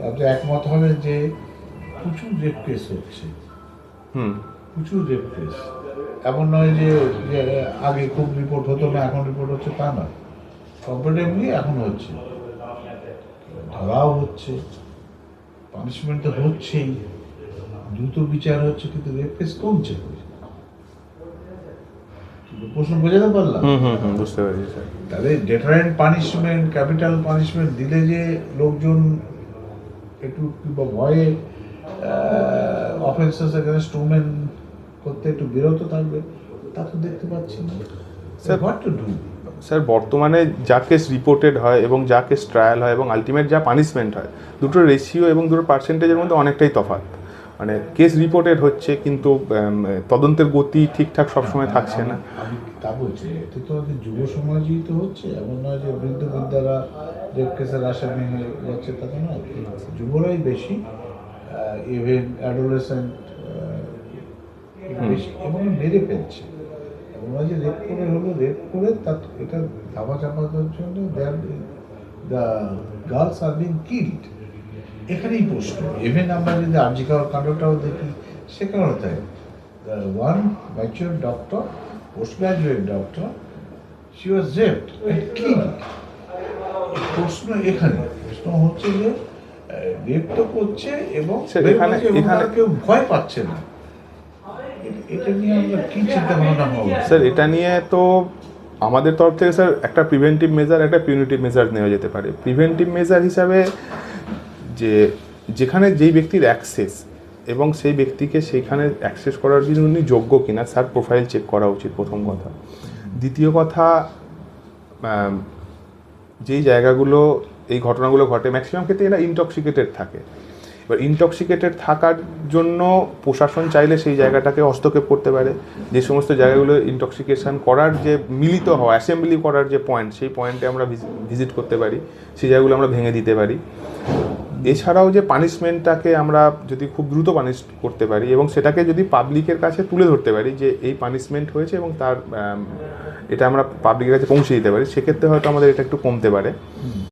আপনি একমত হবেন যে প্রচুর রেপ কেস হচ্ছে, প্রচুর রেপ কেস। এমন নয় যে যে আগে খুব রিপোর্ট হতো না, এখন রিপোর্ট হচ্ছে, তা না। কম্পারেটিভলি এখন হচ্ছে, ধরাও হচ্ছে, পানিশমেন্ট তো হচ্ছেই, দ্রুত বিচার হচ্ছে, কিন্তু রেপ কেস কমছে। প্রশ্ন বোঝাতে পারলাম? বুঝতে পারছি স্যার। তাহলে ডেটারেন্ট পানিশমেন্ট, ক্যাপিটাল পানিশমেন্ট দিলে যে লোকজন একটু কিংবা ভয়ে অফেন্সেস এগেনস্ট উমেন করতে একটু বিরত থাকবে, তা তো দেখতে পাচ্ছি না। Sir what to do? Sir বর্তমানে যা কেস রিপোর্টেড হয় এবং যা কেস ট্রায়াল হয় এবং আলটিমেট যা পানিশমেন্ট হয়, দুটোর রেশিও এবং দুটোর পার্সেন্টেজের মধ্যে অনেকটাই তফাৎ। মানে কেস রিপোর্টেড হচ্ছে কিন্তু তদন্তের গতি ঠিকঠাক সবসময় থাকছে না। আমি তা বলছি, এতে তো আমাদের যুব সমাজই তো হচ্ছে, এমন নয় যে বৃদ্ধ বৃদ্ধারা রেপ কেসের আসামি হয়ে যাচ্ছে, তা তো নয়। যুবরাই বেশি, ইভেন অ্যাডোলেসেন্ট বেশি, এবং মেরে ফেলছে। এমন নয় যে রেপ করে হলো, রেপ করে তার এটা ধাপা চাপা দেওয়ার জন্য the girls are being killed. এখানেই প্রশ্ন। ইভেন আমরা যদি আর্জিকার কাণ্ডটাও দেখি, সেখানেও তাই। One mature doctor, post graduate doctor, she was raped and killed. প্রশ্ন এখানে, প্রশ্ন হচ্ছে যে রেপ তো করছে এবং কেউ ভয় পাচ্ছে না। এটা নিয়ে আমরা কি চিন্তা ভাবনা হবে? স্যার এটা নিয়ে তো আমাদের তরফ থেকে স্যার একটা প্রিভেন্টিভ মেজার, একটা পিউনিটিভ মেজার নেওয়া যেতে পারে। প্রিভেন্টিভ মেজার হিসাবে যে যেখানে যেই ব্যক্তির অ্যাক্সেস এবং সেই ব্যক্তিকে সেইখানে অ্যাক্সেস করার জন্য উনি যোগ্য কিনা স্যার প্রোফাইল চেক করা উচিত, প্রথম কথা। দ্বিতীয় কথা, যেই জায়গাগুলো এই ঘটনাগুলো ঘটে ম্যাক্সিমাম ক্ষেত্রে এরা ইনটক্সিকেটেড থাকে। এবার ইনটক্সিকেটেড থাকার জন্য প্রশাসন চাইলে সেই জায়গাটাকে হস্তক্ষেপ করতে পারে। যে সমস্ত জায়গাগুলো ইনটক্সিকেশন করার যে মিলিত হওয়া, অ্যাসেম্বলি করার যে পয়েন্ট, সেই পয়েন্টে আমরা ভিজিট করতে পারি, সেই জায়গাগুলো আমরা ভেঙে দিতে পারি। এছাড়াও যে পানিশমেন্টটাকে আমরা যদি খুব দ্রুত পানিশ করতে পারি এবং সেটাকে যদি পাবলিকের কাছে তুলে ধরতে পারি যে এই পানিশমেন্ট হয়েছে এবং তার এটা আমরা পাবলিকের কাছে পৌঁছে দিতে পারি, সেক্ষেত্রে হয়তো আমাদের এটা একটু কমতে পারে।